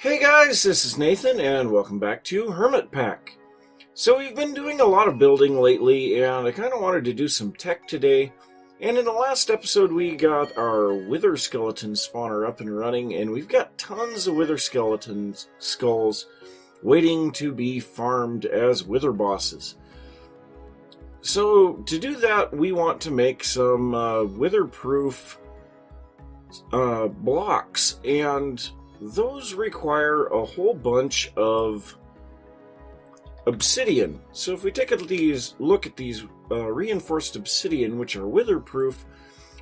Hey guys, this is Nathan and welcome back to HermitPack. So we've been doing a lot of building lately and I kind of wanted to do some tech today. And in the last episode we got our wither skeleton spawner up and running, and we've got tons of wither skeleton skulls waiting to be farmed as wither bosses. So to do that we want to make some wither-proof blocks, and those require a whole bunch of obsidian. So if we take look at these reinforced obsidian, which are wither-proof,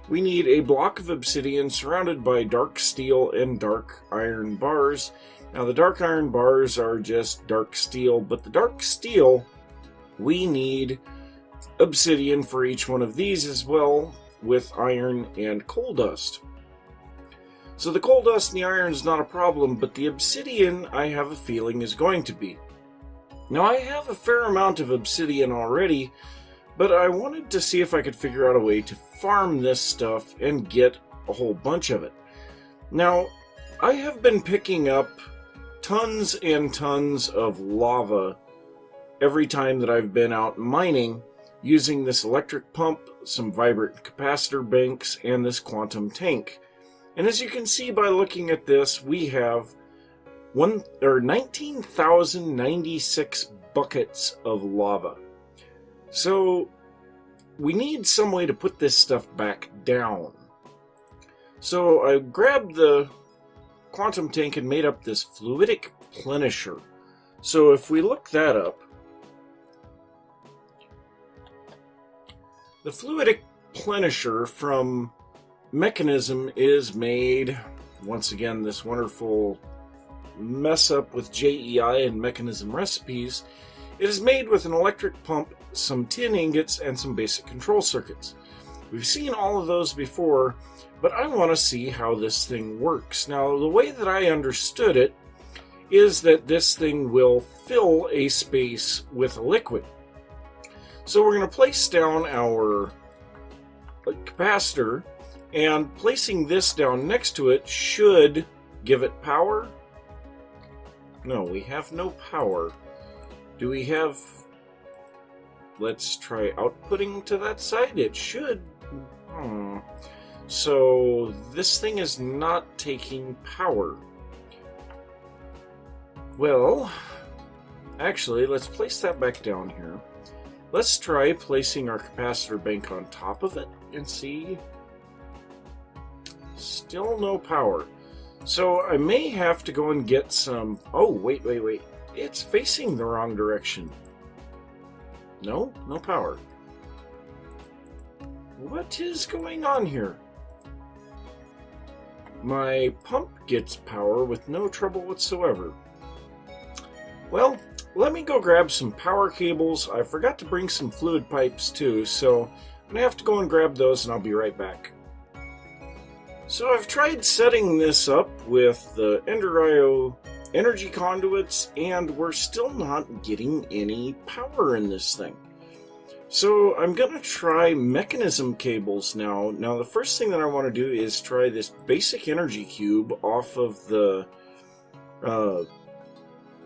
we need a block of obsidian surrounded by dark steel and dark iron bars. Now the dark iron bars are just dark steel, but the dark steel, we need obsidian for each one of these as well, with iron and coal dust. So the coal dust and the iron is not a problem, but the obsidian, I have a feeling, is going to be. Now I have a fair amount of obsidian already, but I wanted to see if I could figure out a way to farm this stuff and get a whole bunch of it. Now, I have been picking up tons and tons of lava every time that I've been out mining, using this electric pump, some vibrant capacitor banks, and this quantum tank. And as you can see by looking at this, we have 19,096 buckets of lava. So we need some way to put this stuff back down. So I grabbed the quantum tank and made up this fluidic plenisher. So if we look that up, the fluidic plenisher from Mechanism is made, once again, this wonderful mess up with JEI and Mechanism recipes. It is made with an electric pump, some tin ingots, and some basic control circuits. We've seen all of those before, but I want to see how this thing works. Now, the way that I understood it is that this thing will fill a space with a liquid. So we're going to place down our capacitor, and placing this down next to it should give it power. No, we have no power. Do we have... Let's try outputting to that side. It should. So this thing is not taking power. Well, actually, let's place that back down here. Let's try placing our capacitor bank on top of it and see. Still no power. So I may have to go and get some... Oh, wait. It's facing the wrong direction. No power. What is going on here? My pump gets power with no trouble whatsoever. Well, let me go grab some power cables. I forgot to bring some fluid pipes too, so I'm going to have to go and grab those and I'll be right back. So I've tried setting this up with the Ender.io energy conduits, and we're still not getting any power in this thing. So I'm going to try mechanism cables now. Now the first thing that I want to do is try this basic energy cube off of the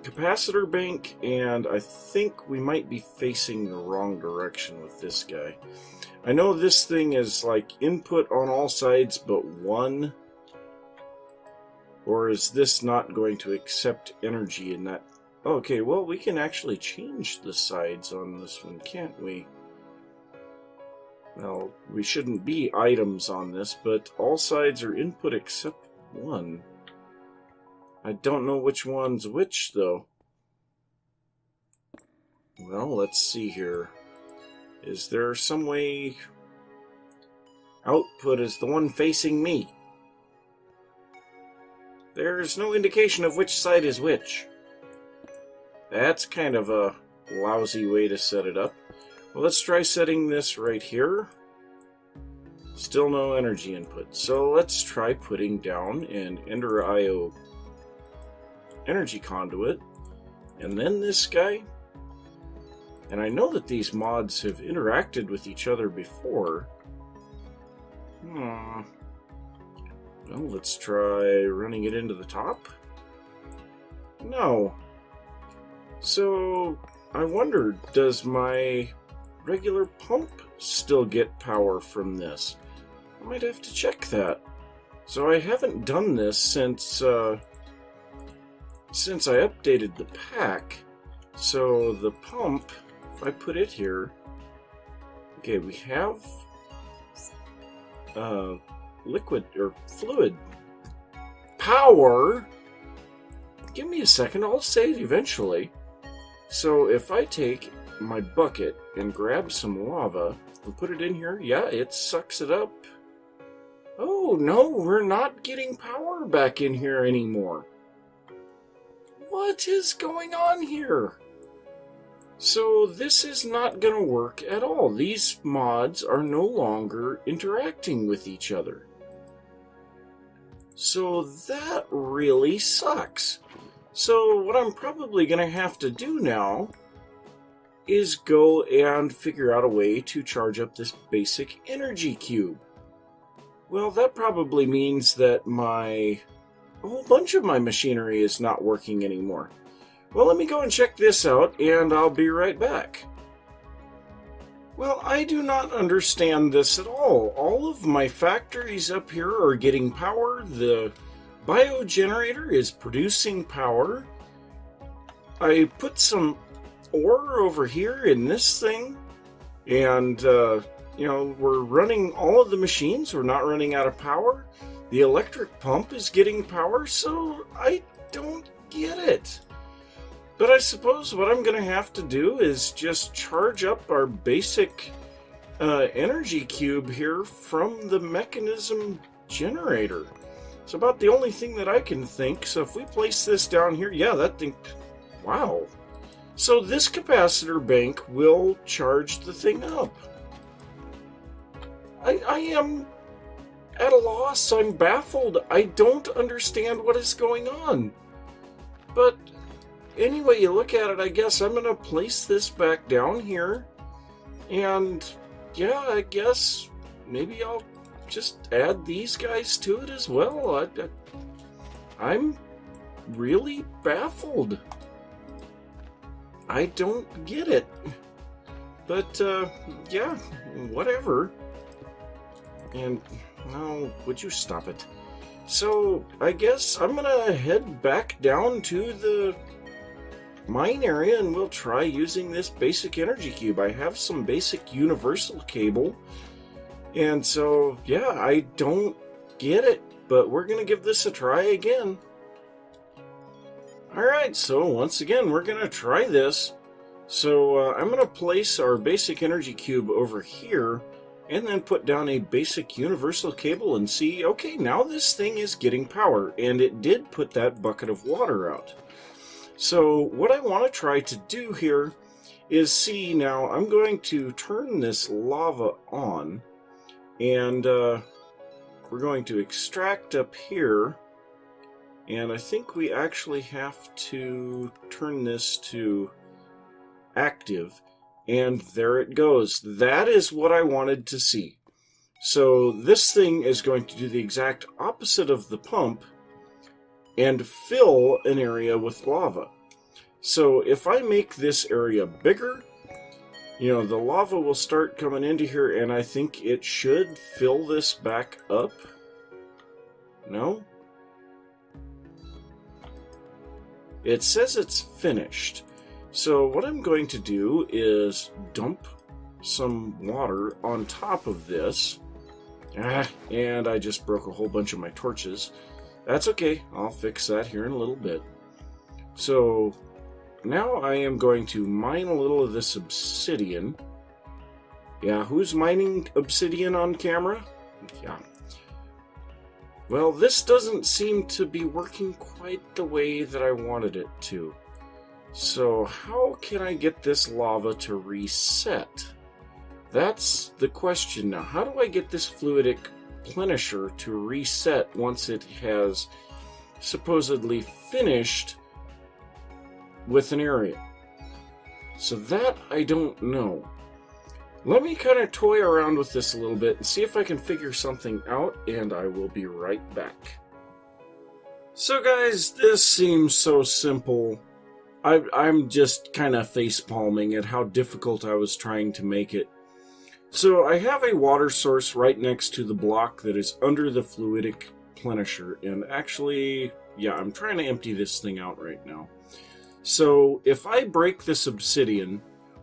capacitor bank, and I think we might be facing the wrong direction with this guy. I know this thing is like input on all sides but one. Or is this not going to accept energy in that? Okay, well, we can actually change the sides on this one, can't we? Well, we shouldn't be items on this, but all sides are input except one. I don't know which one's which, though. Well, let's see here. Is there some way... Output is the one facing me. There's no indication of which side is which. That's kind of a lousy way to set it up. Well, let's try setting this right here. Still no energy input. So let's try putting down an Ender.io energy conduit. And then this guy. And I know that these mods have interacted with each other before. Well, let's try running it into the top. No. So, I wondered, does my regular pump still get power from this? I might have to check that. So I haven't done this since I updated the pack. So the pump, if I put it here, okay, we have liquid or fluid power. Give me a second, I'll say it eventually. So if I take my bucket and grab some lava and put it in here, yeah, it sucks it up. Oh no, we're not getting power back in here anymore. What is going on here? So this is not going to work at all. These mods are no longer interacting with each other. So that really sucks. So what I'm probably going to have to do now is go and figure out a way to charge up this basic energy cube. Well, that probably means that a whole bunch of my machinery is not working anymore. Well, let me go and check this out, and I'll be right back. Well, I do not understand this at all. All of my factories up here are getting power. The biogenerator is producing power. I put some ore over here in this thing, and we're running all of the machines. We're not running out of power. The electric pump is getting power, so I don't get it. But I suppose what I'm going to have to do is just charge up our basic energy cube here from the mechanism generator. It's about the only thing that I can think. So if we place this down here, yeah, that thing, wow. So this capacitor bank will charge the thing up. I am at a loss. I'm baffled. I don't understand what is going on. But any way you look at it, I guess I'm going to place this back down here. And yeah, I guess maybe I'll just add these guys to it as well. I'm really baffled. I don't get it. But yeah, whatever. And now, would you stop it? So I guess I'm gonna head back down to the mine area and we'll try using this basic energy cube. I have some basic universal cable, and so yeah, I don't get it, but we're gonna give this a try again. Alright, so once again we're gonna try this. So I'm gonna place our basic energy cube over here and then put down a basic universal cable and see, okay, now this thing is getting power, and it did put that bucket of water out. So what I want to try to do here is see, now I'm going to turn this lava on, and we're going to extract up here, and I think we actually have to turn this to active. And there it goes. That is what I wanted to see. So this thing is going to do the exact opposite of the pump and fill an area with lava. So if I make this area bigger, the lava will start coming into here, and I think it should fill this back up. No? It says it's finished. So what I'm going to do is dump some water on top of this. And I just broke a whole bunch of my torches. That's okay. I'll fix that here in a little bit. So now I am going to mine a little of this obsidian. Yeah, who's mining obsidian on camera? Yeah. Well, this doesn't seem to be working quite the way that I wanted it to. So how can I get this lava to reset? That's the question now. How do I get this fluidic plenisher to reset once it has supposedly finished with an area? So that I don't know. Let me kind of toy around with this a little bit and see if I can figure something out, and I will be right back. So guys, this seems so simple. I'm just kind of face-palming at how difficult I was trying to make it. So I have a water source right next to the block that is under the fluidic plenisher. And actually, yeah, I'm trying to empty this thing out right now. So if I break this obsidian,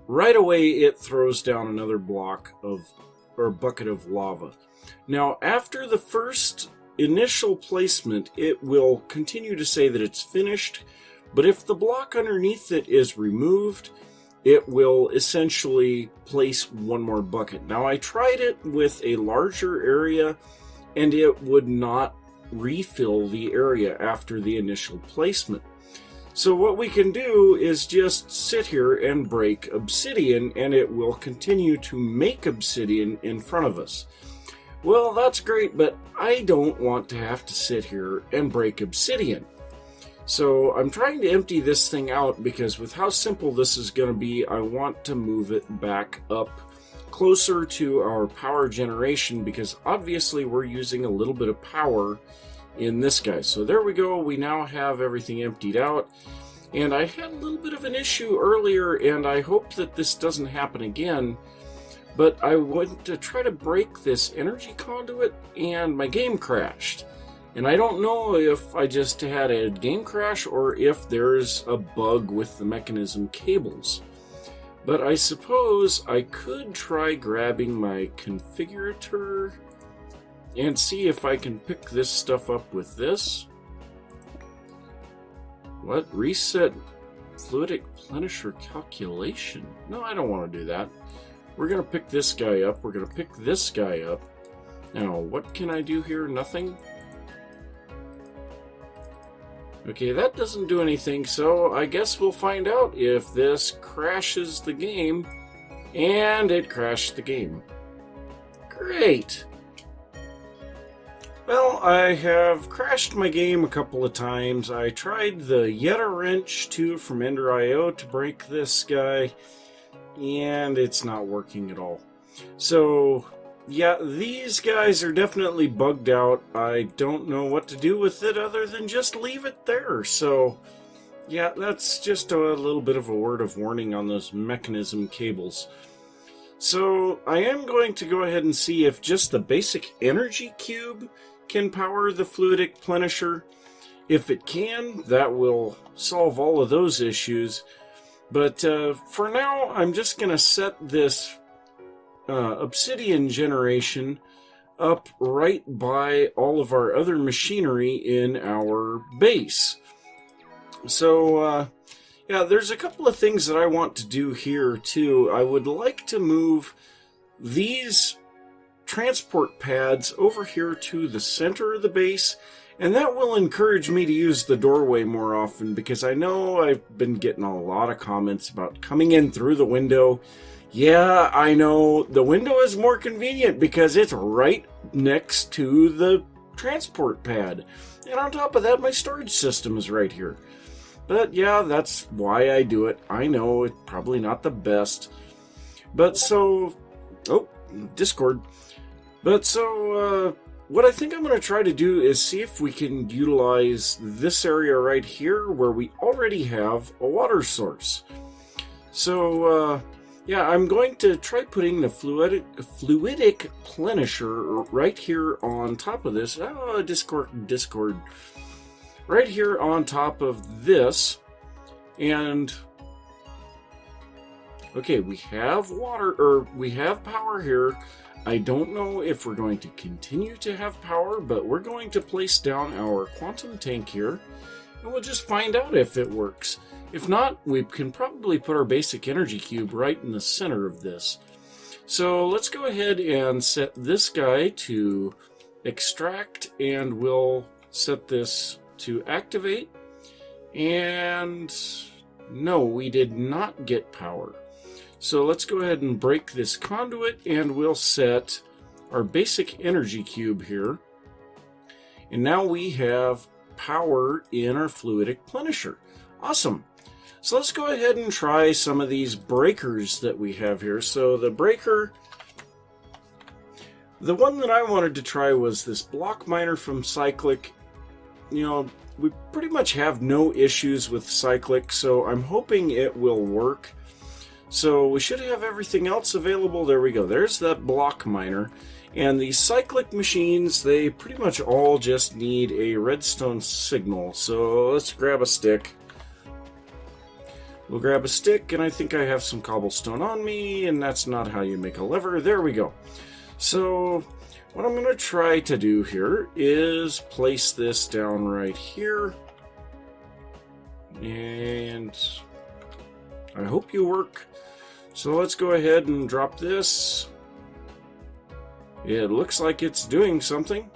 right away it throws down another block of, or bucket of lava. Now, after the first initial placement, it will continue to say that it's finished, but if the block underneath it is removed, it will essentially place one more bucket. Now, I tried it with a larger area, and it would not refill the area after the initial placement. So what we can do is just sit here and break obsidian, and it will continue to make obsidian in front of us. Well, that's great, but I don't want to have to sit here and break obsidian. So I'm trying to empty this thing out because with how simple this is going to be, I want to move it back up closer to our power generation because obviously we're using a little bit of power in this guy. So there we go. We now have everything emptied out. And I had a little bit of an issue earlier, and I hope that this doesn't happen again. But I went to try to break this energy conduit, and my game crashed. And I don't know if I just had a game crash or if there's a bug with the mechanism cables. But I suppose I could try grabbing my configurator and see if I can pick this stuff up with this. What? Reset fluidic plenisher calculation? No, I don't want to do that. We're going to pick this guy up. We're going to pick this guy up. Now, what can I do here? Nothing? Okay, that doesn't do anything, so I guess we'll find out if this crashes the game. And it crashed the game. Great! Well, I have crashed my game a couple of times. I tried the Yeta wrench too from Ender.io to break this guy, and it's not working at all. So, yeah, these guys are definitely bugged out. I don't know what to do with it other than just leave it there. So, yeah, that's just a little bit of a word of warning on those mechanism cables. So, I am going to go ahead and see if just the basic energy cube can power the fluidic plenisher. If it can, that will solve all of those issues. But for now, I'm just going to set this obsidian generation up right by all of our other machinery in our base. So, yeah, there's a couple of things that I want to do here, too. I would like to move these transport pads over here to the center of the base, and that will encourage me to use the doorway more often, because I know I've been getting a lot of comments about coming in through the window. Yeah, I know, the window is more convenient because it's right next to the transport pad. And on top of that, my storage system is right here. But yeah, that's why I do it. I know it's probably not the best. But so... Oh, Discord. But so, what I think I'm going to try to do is see if we can utilize this area right here where we already have a water source. So, yeah, I'm going to try putting the fluidic plenisher right here on top of this. Oh, Discord. Right here on top of this. And, okay, we have water, or we have power here. I don't know if we're going to continue to have power, but we're going to place down our quantum tank here, and we'll just find out if it works. If not, we can probably put our basic energy cube right in the center of this. So let's go ahead and set this guy to extract, and we'll set this to activate. And no, we did not get power. So let's go ahead and break this conduit, and we'll set our basic energy cube here. And now we have power in our fluidic plenisher. Awesome. So let's go ahead and try some of these breakers that we have here. So the breaker, the one that I wanted to try was this block miner from Cyclic. You know, we pretty much have no issues with cyclic, so I'm hoping it will work. So we should have everything else available. There we go. There's that block miner. And the cyclic machines, they pretty much all just need a redstone signal. So let's grab a stick. We'll grab a stick, and I think I have some cobblestone on me, and that's not how you make a lever. There we go. So what I'm going to try to do here is place this down right here. And I hope you work. So let's go ahead and drop this. It looks like it's doing something.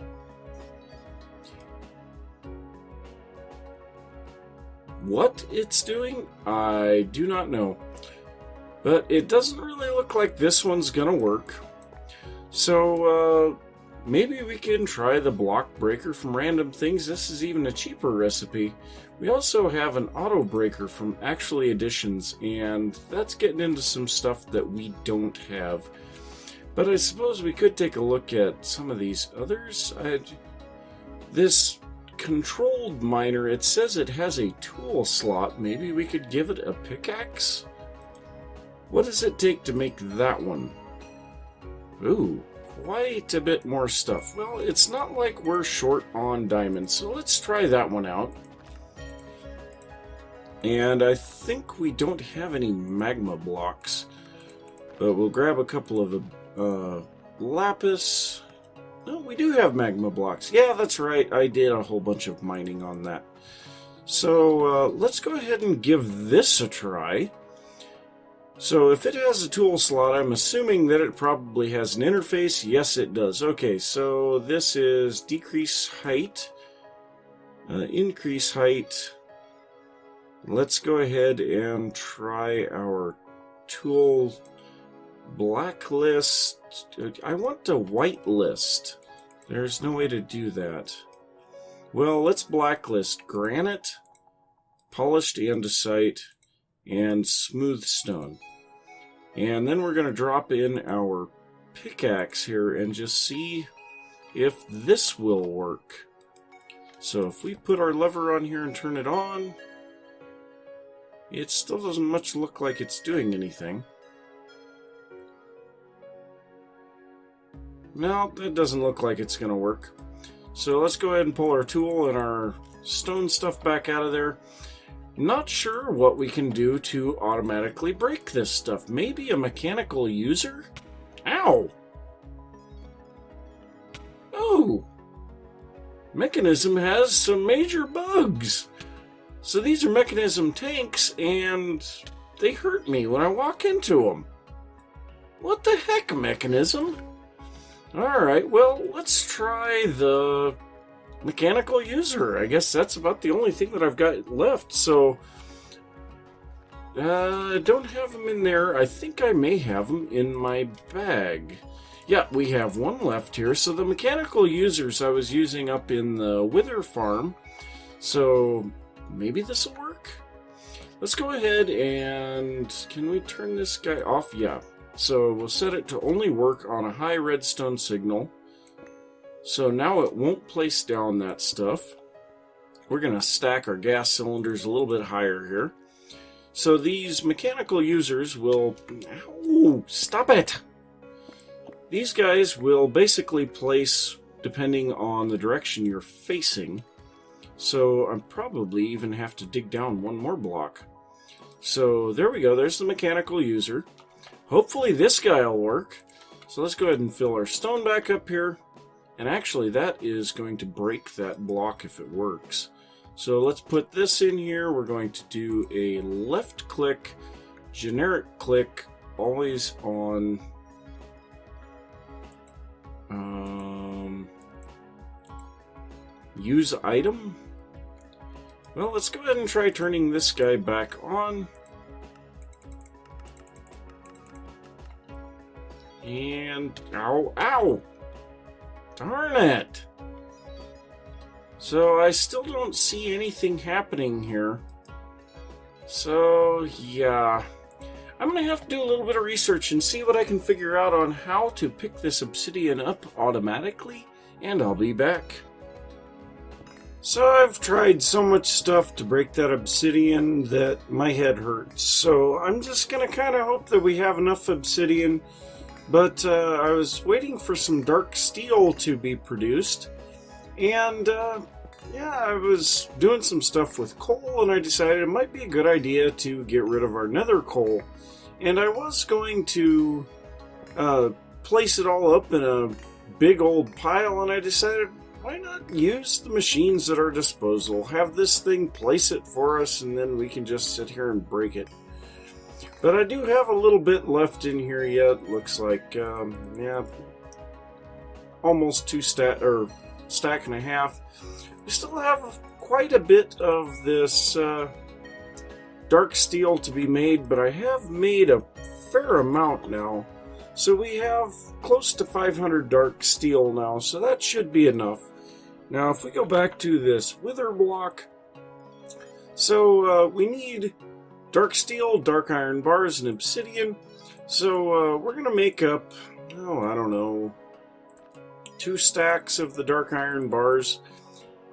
What it's doing, I do not know. But it doesn't really look like this one's gonna work. So maybe we can try the block breaker from Random Things. This is even a cheaper recipe. We also have an auto breaker from Actually Additions, and that's getting into some stuff that we don't have. But I suppose we could take a look at some of these others. This controlled miner, it says it has a tool slot. Maybe we could give it a pickaxe? What does it take to make that one? Ooh, quite a bit more stuff. Well, it's not like we're short on diamonds, so let's try that one out. And I think we don't have any magma blocks, but we'll grab a couple of lapis. No, we do have magma blocks. Yeah, that's right. I did a whole bunch of mining on that. So let's go ahead and give this a try. So if it has a tool slot, I'm assuming that it probably has an interface. Yes, it does. Okay, so this is decrease height, increase height. Let's go ahead and try our tool blacklist. I want a whitelist. There's no way to do that. Well, let's blacklist granite, polished andesite, and smooth stone. And then we're going to drop in our pickaxe here and just see if this will work. So if we put our lever on here and turn it on, it still doesn't much look like it's doing anything. No, that doesn't look like it's going to work. So let's go ahead and pull our tool and our stone stuff back out of there. Not sure what we can do to automatically break this stuff. Maybe a mechanical user? Ow! Oh! Mechanism has some major bugs. So these are mechanism tanks, and they hurt me when I walk into them. What the heck, mechanism? Alright, well, let's try the mechanical user. I guess that's about the only thing that I've got left, so I don't have them in there. I think I may have them in my bag. Yeah, we have one left here. So the mechanical users I was using up in the wither farm, so maybe this will work. Let's go ahead and can we turn this guy off? Yeah. So we'll set it to only work on a high redstone signal. So now it won't place down that stuff. We're going to stack our gas cylinders a little bit higher here. So these mechanical users will... Ow, stop it! These guys will basically place depending on the direction you're facing. So I probably even have to dig down one more block. So there we go. There's the mechanical user. Hopefully this guy will work. So let's go ahead and fill our stone back up here. And actually that is going to break that block if it works. So let's put this in here. We're going to do a left click, generic click, always on use item. Well, let's go ahead and try turning this guy back on. And ow, ow! Darn it! So I still don't see anything happening here. So yeah, I'm gonna have to do a little bit of research and see what I can figure out on how to pick this obsidian up automatically, and I'll be back. So I've tried so much stuff to break that obsidian that my head hurts. So I'm just going to kind of hope that we have enough obsidian. But I was waiting for some dark steel to be produced. And yeah, I was doing some stuff with coal, and I decided it might be a good idea to get rid of our nether coal. And I was going to place it all up in a big old pile, and I decided, why not use the machines at our disposal? Have this thing place it for us, and then we can just sit here and break it. But I do have a little bit left in here yet. Looks like, yeah, almost stack and a half. We still have quite a bit of this dark steel to be made, but I have made a fair amount now. So we have close to 500 dark steel now, so that should be enough. Now, if we go back to this wither block, so we need dark steel, dark iron bars, and obsidian. So we're going to make up, oh, I don't know, 2 stacks of the dark iron bars.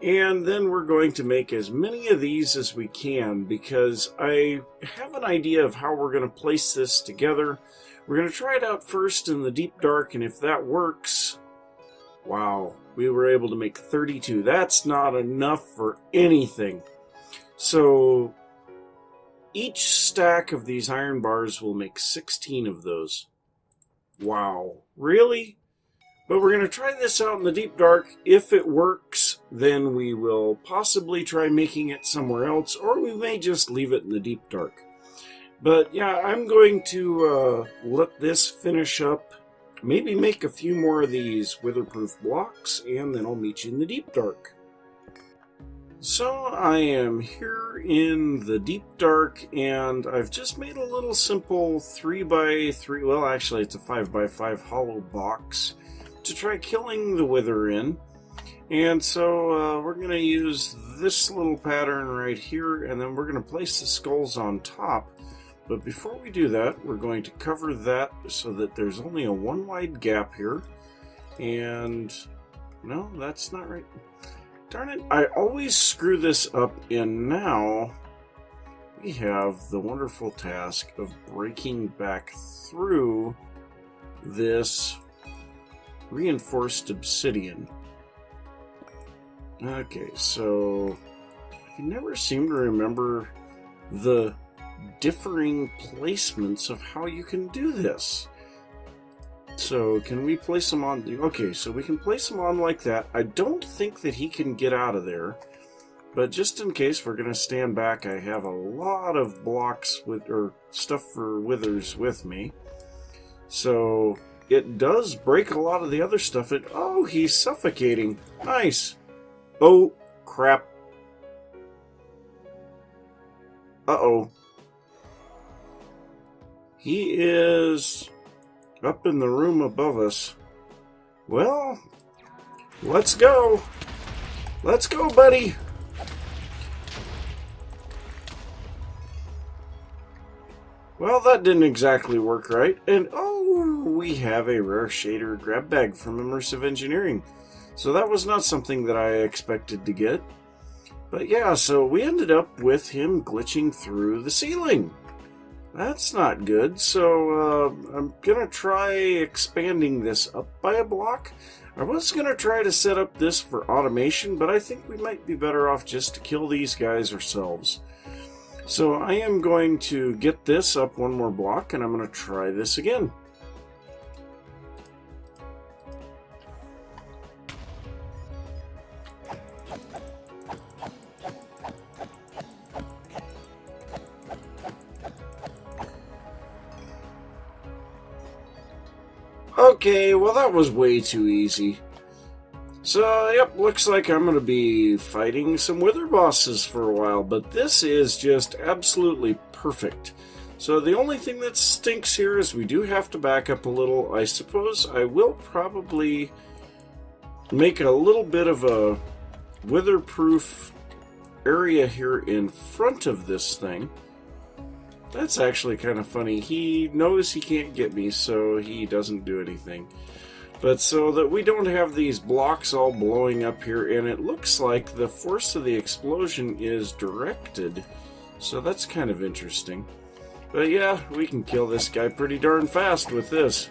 And then we're going to make as many of these as we can, because I have an idea of how we're going to place this together. We're going to try it out first in the deep dark, and if that works, wow, we were able to make 32. That's not enough for anything. So each stack of these iron bars will make 16 of those. Wow, really? But we're going to try this out in the deep dark. If it works, then we will possibly try making it somewhere else, or we may just leave it in the deep dark. But yeah, I'm going to let this finish up, maybe make a few more of these witherproof blocks, and then I'll meet you in the deep dark. So I am here in the deep dark, and I've just made a little simple 3x3, well actually it's a 5x5 hollow box to try killing the wither in. And so we're going to use this little pattern right here, and then we're going to place the skulls on top. But before we do that, we're going to cover that so that there's only a 1 wide gap here. And no, that's not right. Darn it, I always screw this up, and now we have the wonderful task of breaking back through this reinforced obsidian. Okay, so I can never seem to remember the differing placements of how you can do this. So can we place them on? Okay, so we can place them on like that. I don't think that he can get out of there, but just in case, we're going to stand back. I have a lot of blocks or stuff for withers with me, so it does break a lot of the other stuff. Oh, he's suffocating. Nice. Oh, crap. Uh-oh. He is up in the room above us. Well, let's go. Let's go, buddy. Well, that didn't exactly work right. And oh, we have a rare shader grab bag from Immersive Engineering. So that was not something that I expected to get. But yeah, so we ended up with him glitching through the ceiling. That's not good. So I'm going to try expanding this up by a block. I was going to try to set up this for automation, but I think we might be better off just to kill these guys ourselves. So I am going to get this up 1 more block, and I'm going to try this again. Okay, well that was way too easy. So, yep, looks like I'm going to be fighting some wither bosses for a while, but this is just absolutely perfect. So the only thing that stinks here is we do have to back up a little. I suppose I will probably make a little bit of a witherproof area here in front of this thing. That's actually kind of funny. He knows he can't get me, so he doesn't do anything. But so that we don't have these blocks all blowing up here, and it looks like the force of the explosion is directed. So that's kind of interesting. But yeah, we can kill this guy pretty darn fast with this.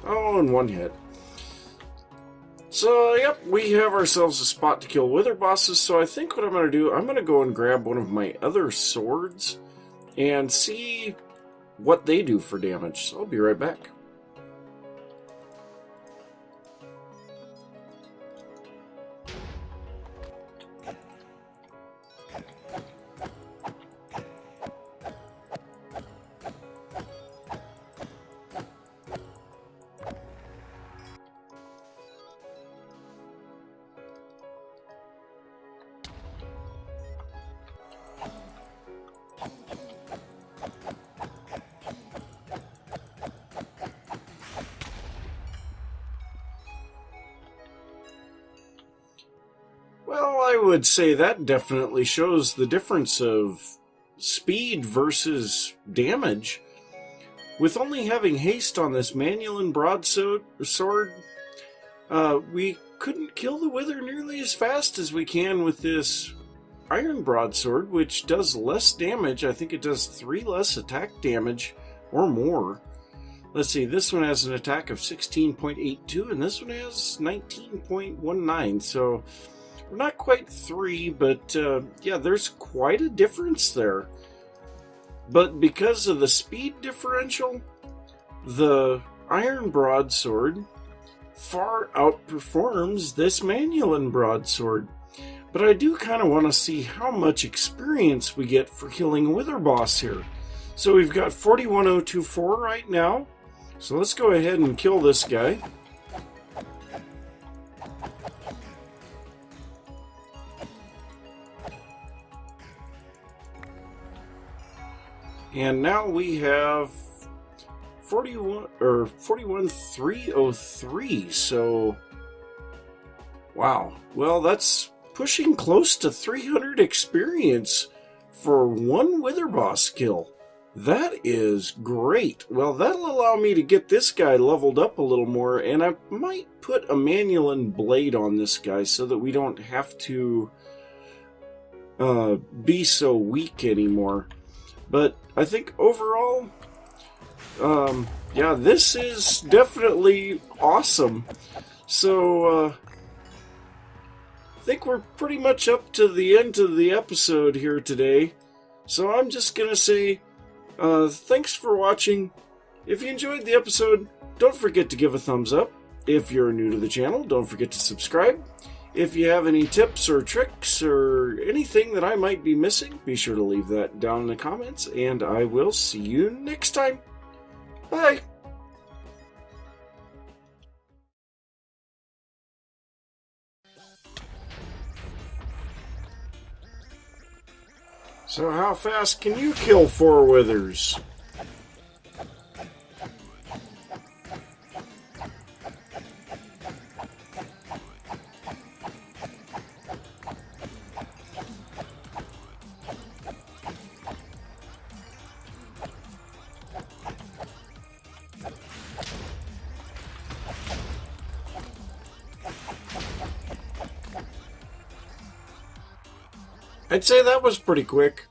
Oh, and one hit. So, yep, we have ourselves a spot to kill wither bosses, so I think what I'm going to do, I'm going to go and grab one of my other swords and see what they do for damage. So I'll be right back. Well, I would say that definitely shows the difference of speed versus damage. With only having haste on this Manual broadsword, we couldn't kill the wither nearly as fast as we can with this iron broadsword, which does less damage. I think it does 3 less attack damage or more. Let's see, this one has an attack of 16.82 and this one has 19.19, so we're not quite 3, but yeah, there's quite a difference there. But because of the speed differential, the iron broadsword far outperforms this Manual broadsword. But I do kind of want to see how much experience we get for killing a wither boss here. So we've got 41024 right now. So let's go ahead and kill this guy. And now we have 41303. So wow. Well, that's pushing close to 300 experience for one wither boss kill. That is great. Well, that'll allow me to get this guy leveled up a little more, and I might put a Manual blade on this guy so that we don't have to be so weak anymore. But I think overall, yeah, this is definitely awesome. So, I think we're pretty much up to the end of the episode here today. So I'm just going to say, thanks for watching. If you enjoyed the episode, don't forget to give a thumbs up. If you're new to the channel, don't forget to subscribe. If you have any tips or tricks or anything that I might be missing, be sure to leave that down in the comments, and I will see you next time. Bye! So how fast can you kill 4 withers? I'd say that was pretty quick.